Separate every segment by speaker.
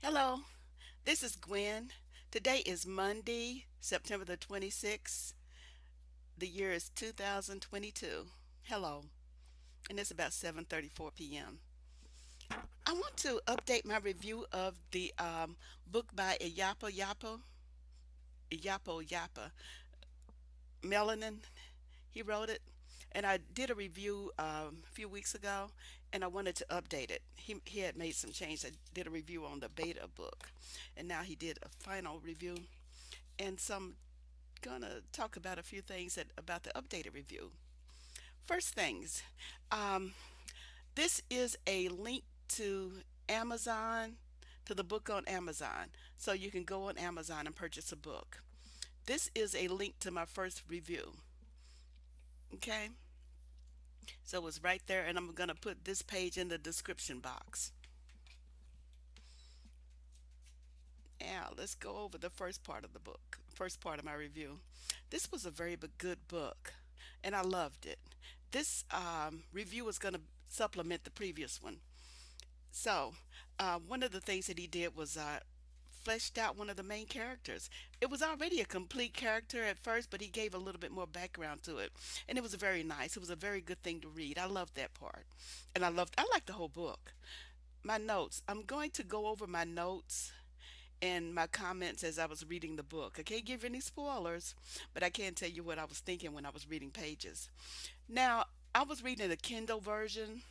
Speaker 1: Hello, this is Gwen. Today is Monday, September the 26th. The year is 2022. Hello, and it's about 7:34 p.m. I want to update my review of the book by Iyapo, MELANIN. He wrote it, and I did a review a few weeks ago, and I wanted to update it. He had made some changes. I did a review on the beta book, and now he did a final review, and some gonna talk about a few things about the updated review. First things, um, this is a link to Amazon, to the book on Amazon, so you can go on Amazon and purchase a book. This is a link to my first review. Okay, so it's right there, and I'm gonna put this page in the description box. Now let's go over the first part of the book, first part of my review. This was a very good book, and I loved it. This review is going to supplement the previous one. So, one of the things that he did was fleshed out one of the main characters. It was already a complete character at first, but he gave a little bit more background to it, and it was very nice. It was a very good thing to read. I loved that part, and I liked the whole book. My notes. I'm going to go over my notes and my comments as I was reading the book. I can't give any spoilers, but I can tell you what I was thinking when I was reading pages. Now, I was reading the Kindle version,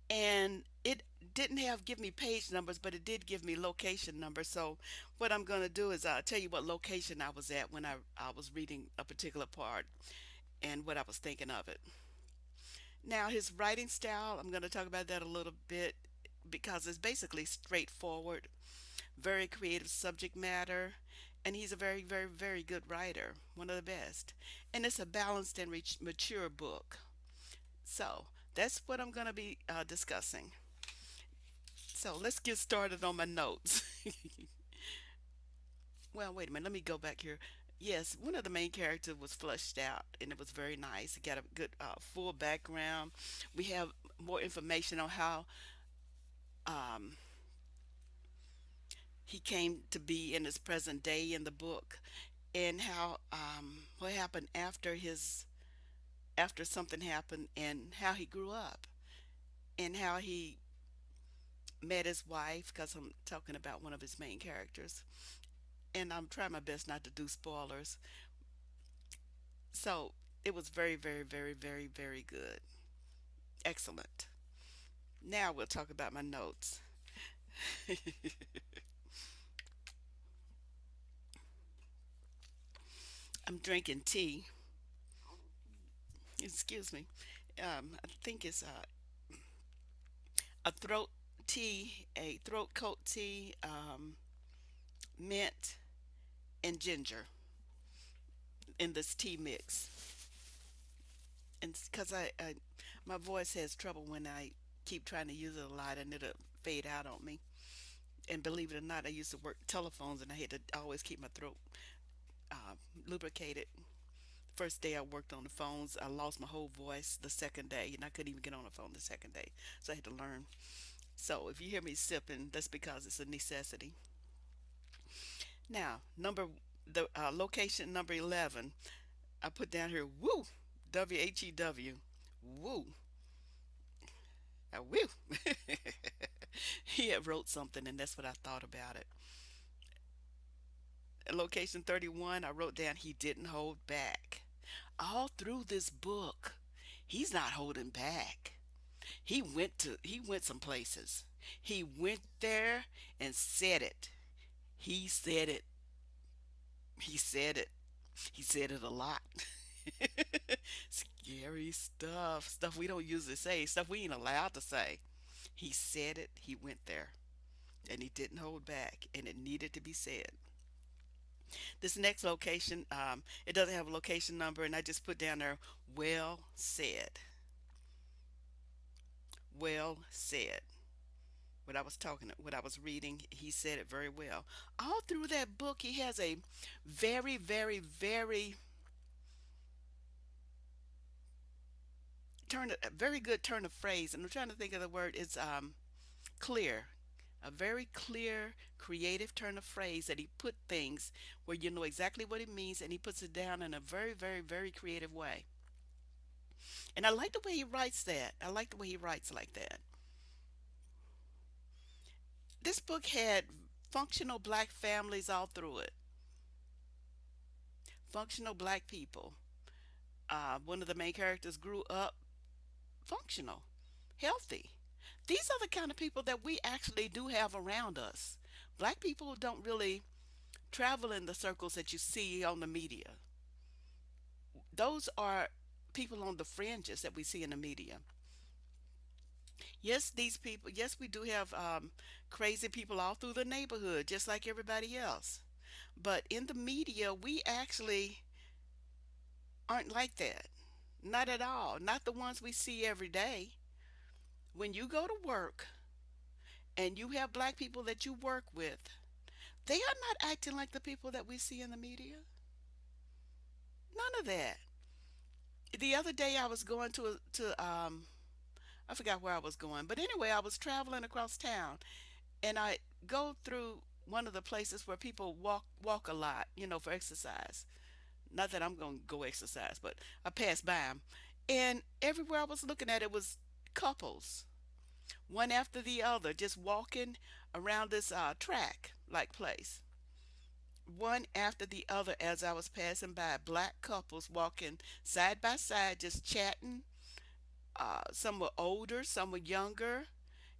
Speaker 1: and it didn't have give me page numbers, but it did give me location numbers. So what I'm going to do is tell you what location I was at when I was reading a particular part and what I was thinking of it. Now, his writing style, I'm going to talk about that a little bit because it's basically straightforward, very creative subject matter, and he's a very good writer, one of the best. And it's a balanced and mature book. So that's what I'm going to be discussing. So let's get started on my notes. Well, wait a minute. Let me go back here. Yes, one of the main characters was fleshed out, and it was very nice. It got a good full background. We have more information on how um, he came to be in his present day in the book, and how what happened after something happened, and how he grew up, and how he met his wife. Because I'm talking about one of his main characters, and I'm trying my best not to do spoilers. So it was very good, excellent. Now we'll talk about my notes. I'm drinking tea. Excuse me. I think it's a throat coat tea, mint and ginger in this tea mix. And because my voice has trouble when I keep trying to use it a lot, and it'll fade out on me. And believe it or not, I used to work telephones, and I had to always keep my throat uh, lubricated. First day I worked on the phones, I lost my whole voice the second day, and I couldn't even get on the phone the second day. So I had to learn. So if you hear me sipping, that's because it's a necessity. Now, the location number 11, I put down here, woo, WHEW, woo, woo. He had wrote something, and that's what I thought about it. At location 31, I wrote down he didn't hold back. All through this book, he's not holding back. He went some places. He went there and said it. He said it. He said it. He said it a lot. Scary stuff we don't usually say, stuff we ain't allowed to say. He said it. He went there, and he didn't hold back, and it needed to be said. This next location, it doesn't have a location number, and I just put down there, well said. Well said. What I was reading, he said it very well. All through that book, he has a very a very good turn of phrase. And I'm trying to think of the word. It's clear, A very clear, creative turn of phrase that he put things where you know exactly what it means, and he puts it down in a very, very, very creative way. And I like the way he writes that. I like the way he writes like that. This book had functional black families all through it. Functional black people. One of the main characters grew up functional, healthy. These are the kind of people that we actually do have around us. Black people don't really travel in the circles that you see on the media. Those are people on the fringes that we see in the media. Yes, these people, yes, we do have crazy people all through the neighborhood, just like everybody else. But in the media, we actually aren't like that. Not at all. Not the ones we see every day. When you go to work and you have black people that you work with, they are not acting like the people that we see in the media. None of that. The other day I was going to I forgot where I was going, but anyway, I was traveling across town, and I go through one of the places where people walk a lot, for exercise. Not that I'm going to go exercise, but I passed by them, and everywhere I was looking at it was couples, one after the other, just walking around this track like place. One after the other as I was passing by, black couples walking side by side, just chatting. Some were older, some were younger,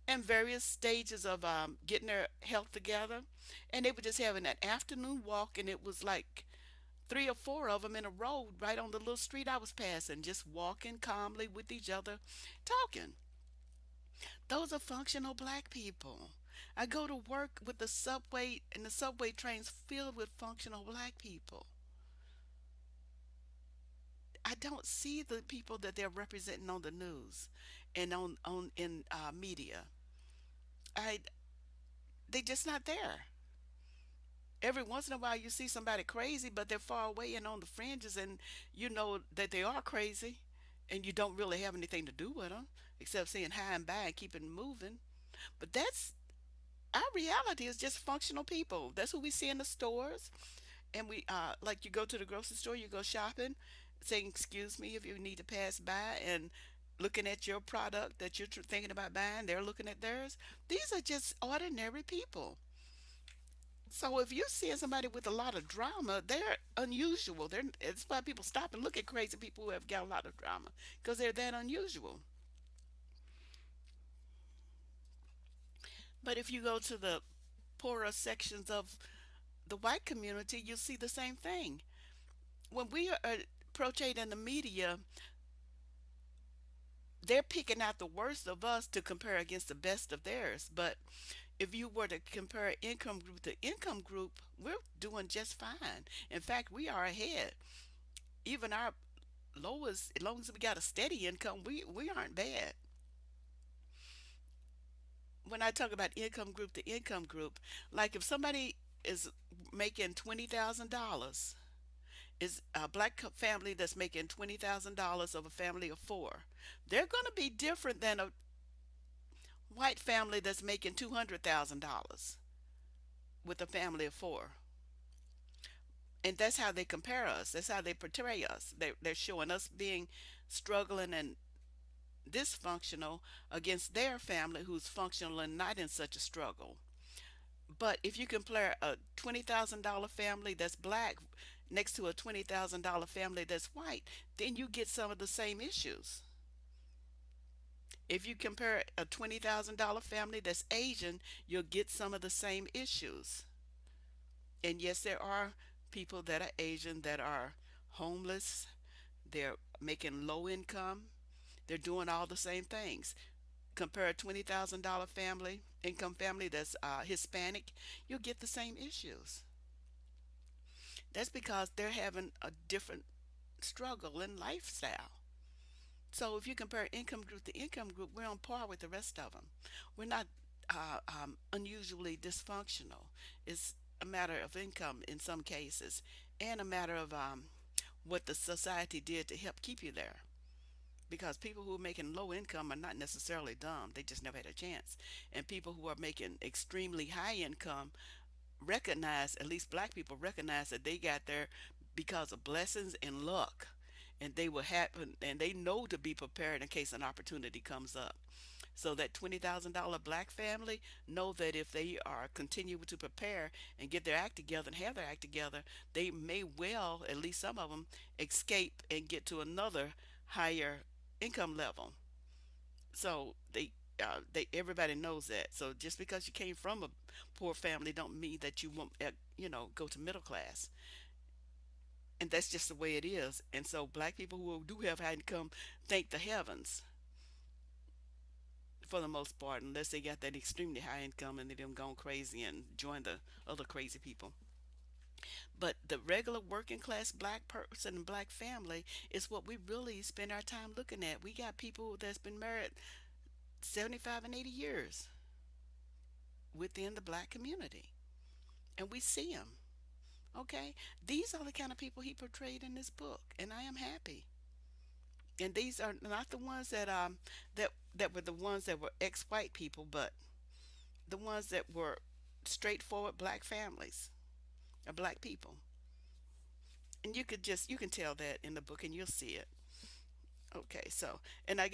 Speaker 1: and various stages of getting their health together. And they were just having an afternoon walk, and it was like three or four of them in a row right on the little street I was passing, just walking calmly with each other, talking. Those are functional black people. I go to work with the subway, and the subway trains filled with functional black people. I don't see the people that they're representing on the news and on in media. I they just not there. Every once in a while you see somebody crazy, but they're far away and on the fringes, and you know that they are crazy, and you don't really have anything to do with them except saying hi and bye and keeping moving. But that's our reality is just functional people. That's who we see in the stores, and we like you go to the grocery store, you go shopping, saying excuse me if you need to pass by, and looking at your product that you're thinking about buying, they're looking at theirs. These are just ordinary people. So if you're seeing somebody with a lot of drama, they're unusual. It's why people stop and look at crazy people who have got a lot of drama, because they're that unusual. But if you go to the poorer sections of the white community, you'll see the same thing. When we are portrayed in the media, they're picking out the worst of us to compare against the best of theirs. But if you were to compare income group to income group, we're doing just fine. In fact, we are ahead. Even our lowest, as long as we got a steady income, we aren't bad. When I talk about income group to income group, like if somebody is making $20,000, is a black family that's making $20,000 of a family of four, they're going to be different than a white family that's making $200,000 with a family of four. And that's how they compare us. That's how they portray us. They're showing us being struggling and dysfunctional against their family who's functional and not in such a struggle. But if you compare a $20,000 family that's black next to a $20,000 family that's white, then you get some of the same issues. If you compare a $20,000 family that's Asian, you'll get some of the same issues. And yes, there are people that are Asian that are homeless, they're making low income, they're doing all the same things. Compare a $20,000 family, income family that's Hispanic, you'll get the same issues. That's because they're having a different struggle and lifestyle. So if you compare income group to income group, we're on par with the rest of them. We're not unusually dysfunctional. It's a matter of income in some cases, and a matter of what the society did to help keep you there. because people who are making low income are not necessarily dumb. They just never had a chance. And people who are making extremely high income recognize, at least black people recognize, that they got there because of blessings and luck. And they will happen, and they know to be prepared in case an opportunity comes up. So that $20,000 black family know that if they are continue to prepare and get their act together and have their act together, they may well, at least some of them, escape and get to another higher income level. So they everybody knows that. So just because you came from a poor family don't mean that you won't go to middle class. And that's just the way it is. And so black people who do have high income thank the heavens for the most part, unless they got that extremely high income and they done gone crazy and joined the other crazy people. But the regular working class black person and black family is what we really spend our time looking at. We got people that's been married 75 and 80 years within the black community, and we see them. Okay, these are the kind of people he portrayed in this book, and I am happy. And these are not the ones that were the ones that were ex-white people, but the ones that were straightforward black families or black people. And you can tell that in the book, and you'll see it. Okay, so and I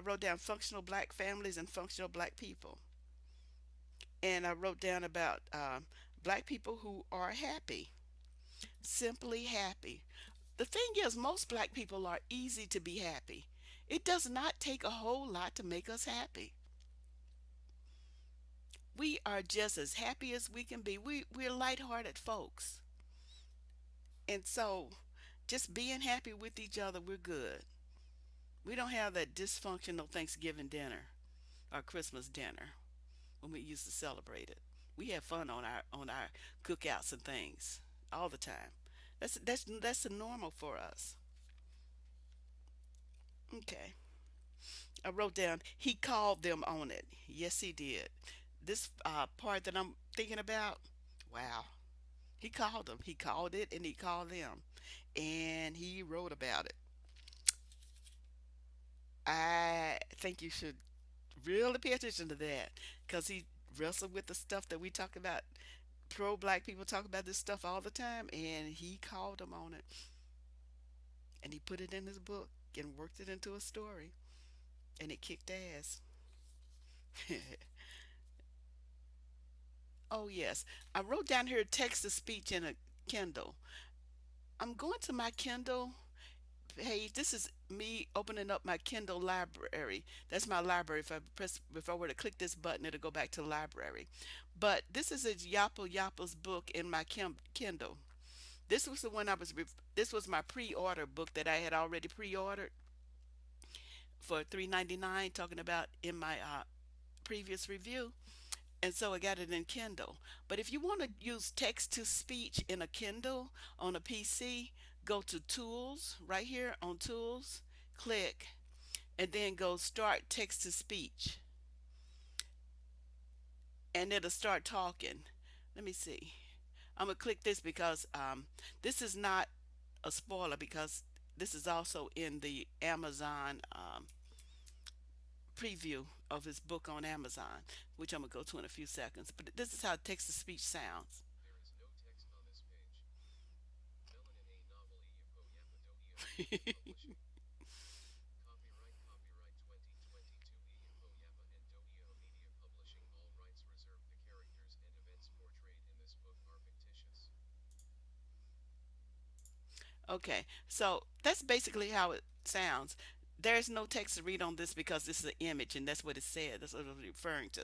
Speaker 1: wrote down functional black families and functional black people, and I wrote down about black people who are happy, simply happy. The thing is, most black people are easy to be happy. It does not take a whole lot to make us happy. We are just as happy as we can be. We're lighthearted folks. And so just being happy with each other, we're good. We don't have that dysfunctional Thanksgiving dinner or Christmas dinner when we used to celebrate it. We have fun on our cookouts and things all the time. That's the normal for us. Okay. I wrote down he called them on it. Yes, he did. This part that I'm thinking about, wow. He called them. He called it and he called them. And he wrote about it. I think you should really pay attention to that because he wrestled with the stuff that we talk about. Pro black people talk about this stuff all the time, and he called them on it. And he put it in his book and worked it into a story, and it kicked ass. Oh, yes. I wrote down here text to speech in a Kindle. I'm going to my Kindle page. This is me opening up my Kindle library. That's my library. If I were to click this button, it'll go back to library. But this is a Yapa's book in my Kindle. This was the one this was my pre-order book that I had already pre-ordered for $3.99, talking about in my previous review. And so I got it in Kindle. But if you want to use text to speech in a Kindle on a PC, go to Tools right here on Tools, click, and then go Start Text to Speech, and it'll start talking. Let me see. I'm gonna click this because this is not a spoiler because this is also in the Amazon preview of his book on Amazon, which I'm gonna go to in a few seconds. But this is how text to speech sounds. Okay, so that's basically how it sounds. There's no text to read on this because this is an image, and that's what it said. That's what it was referring to.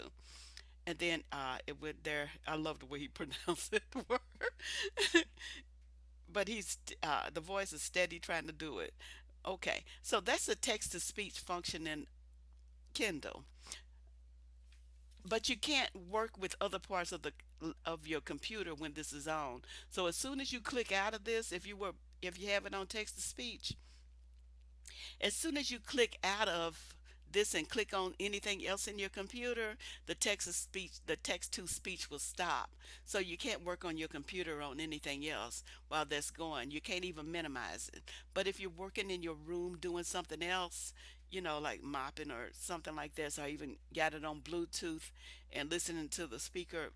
Speaker 1: And then it went there. I love the way he pronounced it, the word. But the voice is steady trying to do it. Okay, so that's the text to speech function in Kindle. But you can't work with other parts of your computer when this is on. So as soon as you click out of this, if you have it on text to speech, as soon as you click out of this and click on anything else in your computer, the text to speech will stop. So you can't work on your computer on anything else while that's going. You can't even minimize it. But if you're working in your room doing something else, like mopping or something like this, or even got it on Bluetooth and listening to the speaker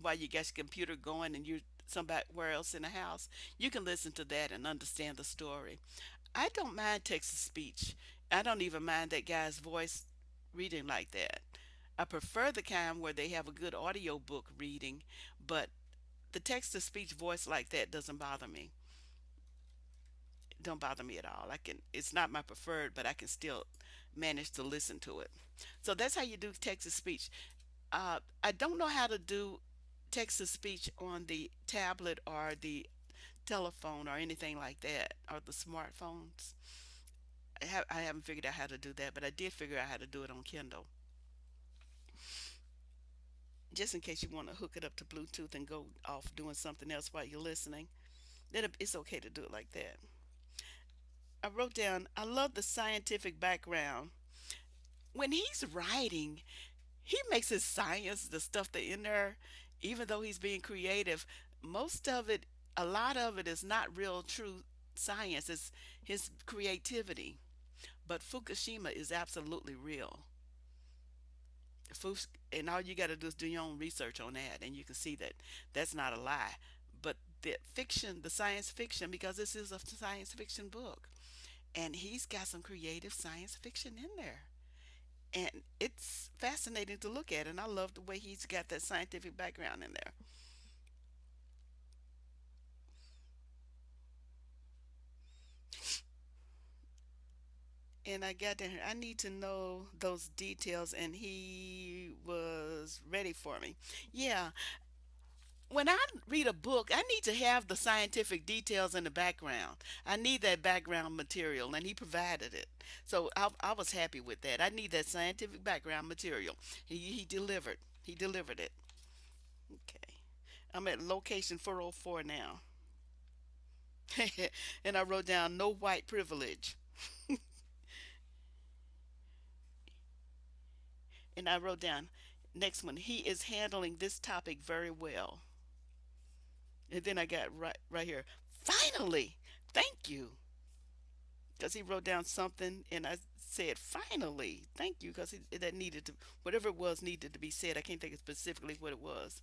Speaker 1: while you got your computer going and you're somewhere else in the house, you can listen to that and understand the story. I don't mind text to speech. I don't even mind that guy's voice reading like that. I prefer the kind where they have a good audio book reading, but the text to speech voice like that doesn't bother me. It don't bother me at all. It's not my preferred, but I can still manage to listen to it. So that's how you do text to speech. I don't know how to do text to speech on the tablet or the telephone or anything like that, or the smartphones. I haven't figured out how to do that, but I did figure out how to do it on Kindle. Just in case you want to hook it up to Bluetooth and go off doing something else while you're listening, then it's okay to do it like that. I wrote down, I love the scientific background. When he's writing, he makes his science, the stuff that in there, even though he's being creative, most of it, a lot of it is not real true science. It's his creativity. But Fukushima is absolutely real. And all you got to do is do your own research on that, and you can see that that's not a lie. But the fiction, the science fiction, because this is a science fiction book, and he's got some creative science fiction in there, and it's fascinating to look at. And I love the way he's got that scientific background in there. And I got there, I need to know those details, and he was ready for me. Yeah, when I read a book, I need to have the scientific details in the background. I need that background material, and he provided it. So I was happy with that. I need that scientific background material. He delivered. He delivered it. Okay. I'm at location 404 now. And I wrote down no white privilege. And I wrote down next one, he is handling this topic very well. And then I got right here. Finally, thank you. Because he wrote down something and I said finally thank you because that needed to, whatever it was needed to be said. I can't think of specifically what it was.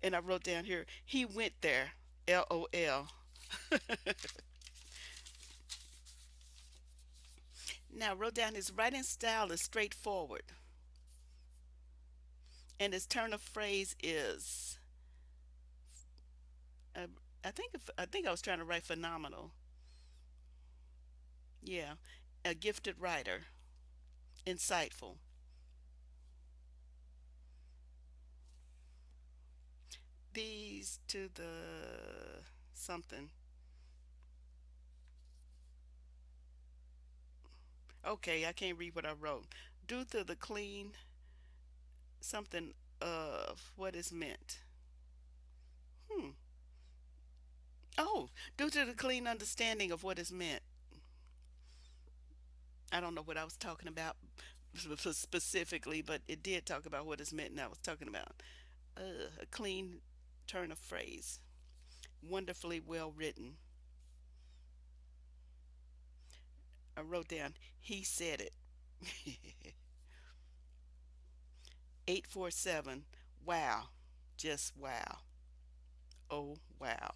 Speaker 1: And I wrote down here he went there, LOL. Now I wrote down his writing style is straightforward, and his turn of phrase is uh, I think I was trying to write phenomenal. Yeah, a gifted writer, insightful. These to the something. Okay, I can't read what I wrote. Due to the clean something of what is meant. Hmm. Oh, due to the clean understanding of what is meant. I don't know what I was talking about specifically, but it did talk about what is meant, and I was talking about a clean turn of phrase. Wonderfully well written. I wrote down, he said it. 847. Wow. Just wow. Oh, wow.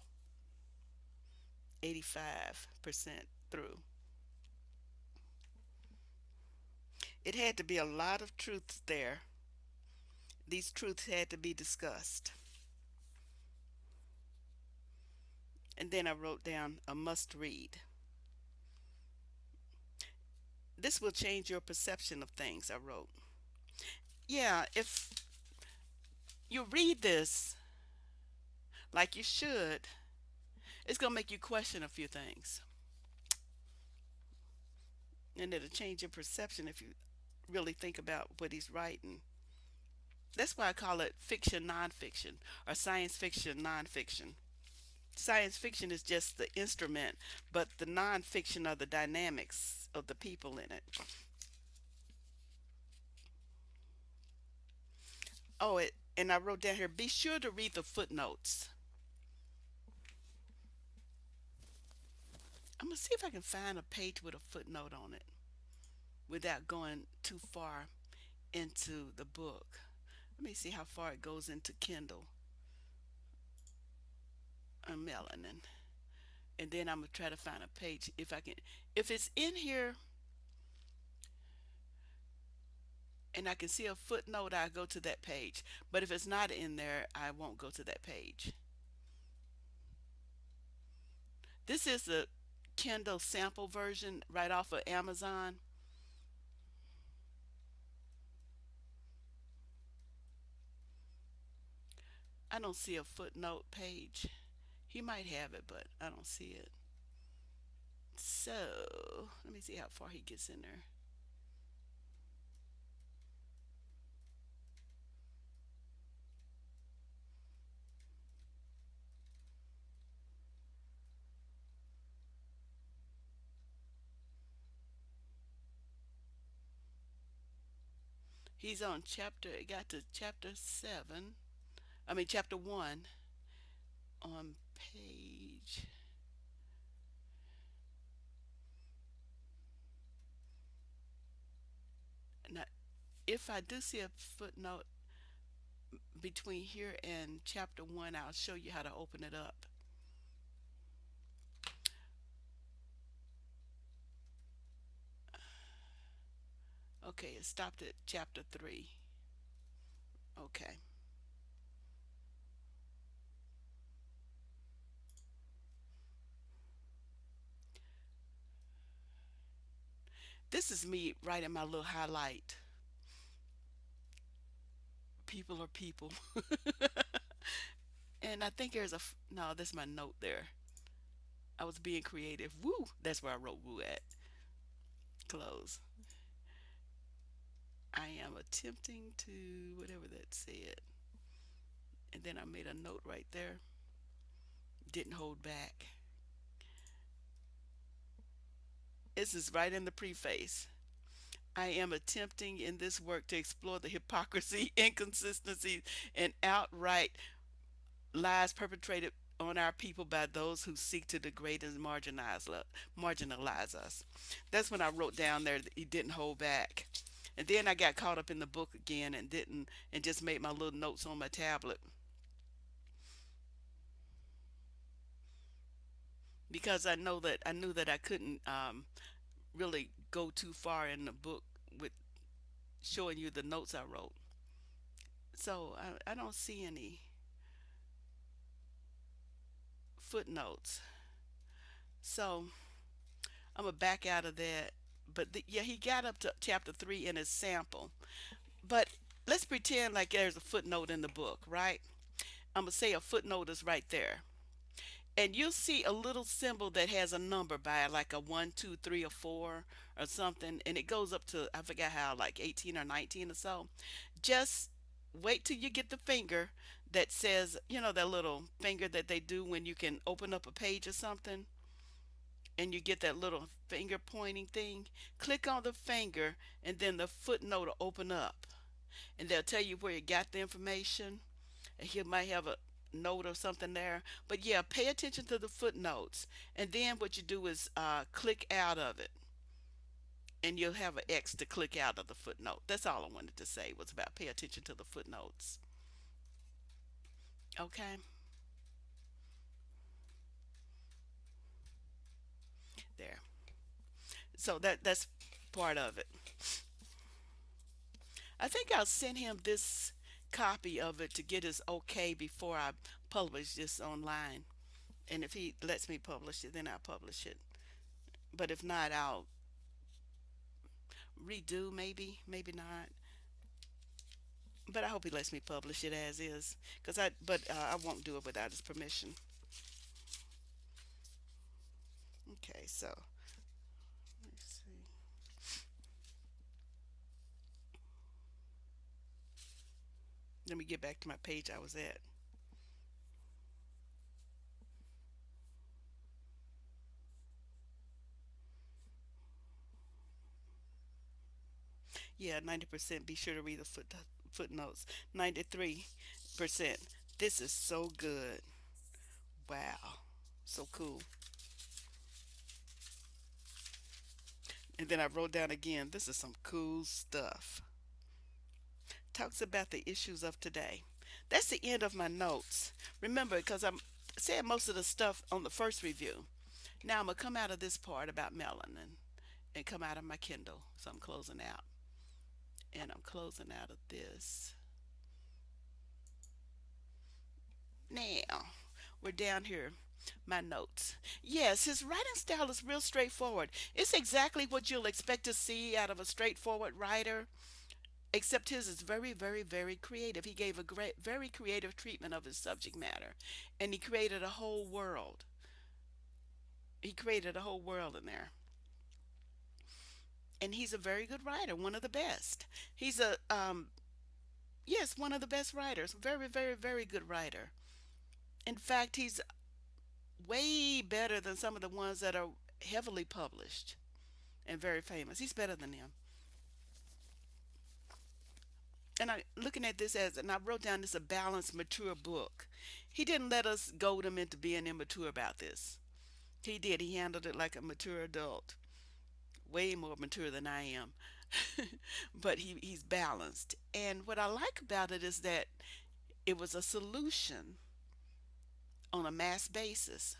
Speaker 1: 85% through. It had to be a lot of truths there. These truths had to be discussed. And then I wrote down a must read. This will change your perception of things, I wrote. Yeah, if you read this like you should, it's going to make you question a few things. And it'll change your perception if you really think about what he's writing. That's why I call it fiction nonfiction or science fiction nonfiction. Science fiction is just the instrument, but the nonfiction are the dynamics of the people in it. Oh, and I wrote down here, be sure to read the footnotes. I'm gonna see if I can find a page with a footnote on it without going too far into the book. Let me see how far it goes into Kindle and Melanin. And then I'm gonna try to find a page if I can. If it's in here and I can see a footnote, I'll go to that page. But if it's not in there, I won't go to that page. This is the Kindle sample version right off of Amazon. I don't see a footnote page. He might have it, but I don't see it. So let me see how far he gets in there. He's on chapter, it got to chapter 7. I mean, chapter 1 on page. Now, if I do see a footnote between here and chapter 1, I'll show you how to open it up. Okay, it stopped at chapter 3. Okay. This is me writing my little highlight. People are people. And I think there's a, no, that's my note there. I was being creative. Woo! That's where I wrote woo at. Close. I am attempting to, whatever that said. And then I made a note right there. Didn't hold back. This is right in the preface. I am attempting in this work to explore the hypocrisy, inconsistency, and outright lies perpetrated on our people by those who seek to degrade and marginalize us. That's when I wrote down there that he didn't hold back. And then I got caught up in the book again and didn't, and just made my little notes on my tablet because I knew that I couldn't really go too far in the book with showing you the notes I wrote. So I don't see any footnotes. So I'm gonna back out of that. But yeah, he got up to chapter 3 in his sample. But let's pretend like there's a footnote in the book, right? I'm gonna say a footnote is right there, and you'll see a little symbol that has a number by it, like a 1, 2, 3, or 4 or something, and it goes up to, I forget how, like 18 or 19 or so. Just wait till you get the finger that says, you know, that little finger that they do when you can open up a page or something, and you get that little finger pointing thing. Click on the finger, and then the footnote will open up, and they'll tell you where you got the information. And he might have a note or something there. But yeah, pay attention to the footnotes. And then what you do is click out of it. And you'll have an X to click out of the footnote. That's all I wanted to say was about pay attention to the footnotes. Okay, there. So that's part of it. I think I'll send him this copy of it to get his okay before I publish this online. And if he lets me publish it, then I'll publish it. But if not, I'll redo, maybe not. But I hope he lets me publish it as is, cause I won't do it without his permission. Okay, so let's see. Let me get back to my page I was at. Yeah, 90%. Be sure to read the footnotes. 93%. This is so good. Wow. So cool. And then I wrote down again, this is some cool stuff. Talks about the issues of today. That's the end of my notes. Remember, because I'm saying most of the stuff on the first review. Now I'm going to come out of this part about melanin and come out of my Kindle. So I'm closing out. And I'm closing out of this. Now, we're down here. My notes. Yes, his writing style is real straightforward. It's exactly what you'll expect to see out of a straightforward writer, except his is very, very, very creative. He gave a great, very creative treatment of his subject matter, and he created a whole world. He created a whole world in there, and he's a very good writer, one of the best. He's a yes, one of the best writers. Very, very, very good writer. In fact, he's way better than some of the ones that are heavily published and very famous. He's better than them. And I looking at this as, and I wrote down this a balanced, mature book. He didn't let us goad him into being immature about this. He did. He handled it like a mature adult, way more mature than I am. But he's balanced. And what I like about it is that it was a solution on a mass basis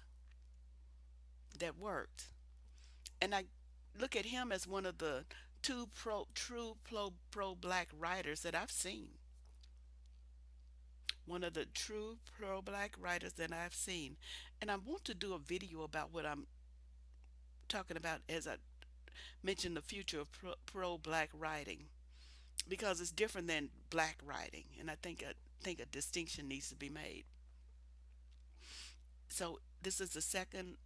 Speaker 1: that worked. And I look at him as one of the true pro black writers that I've seen. One of the true pro black writers that I've seen. And I want to do a video about what I'm talking about as I mention the future of pro black writing, because it's different than black writing, and I think a distinction needs to be made. So this is the second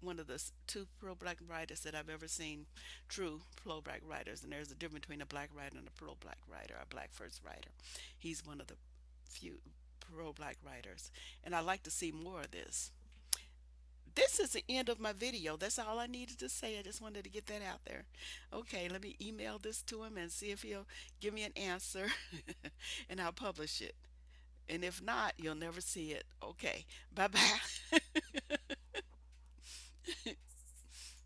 Speaker 1: one of the two pro black writers that I've ever seen, true pro black writers, and there's a difference between a black writer and a pro black writer, a black first writer. He's one of the few pro black writers, and I like to see more of this. This is the end of my video. That's all I needed to say. I just wanted to get that out there. Okay, let me email this to him and see if he'll give me an answer and I'll publish it. And if not, you'll never see it. Okay, bye bye.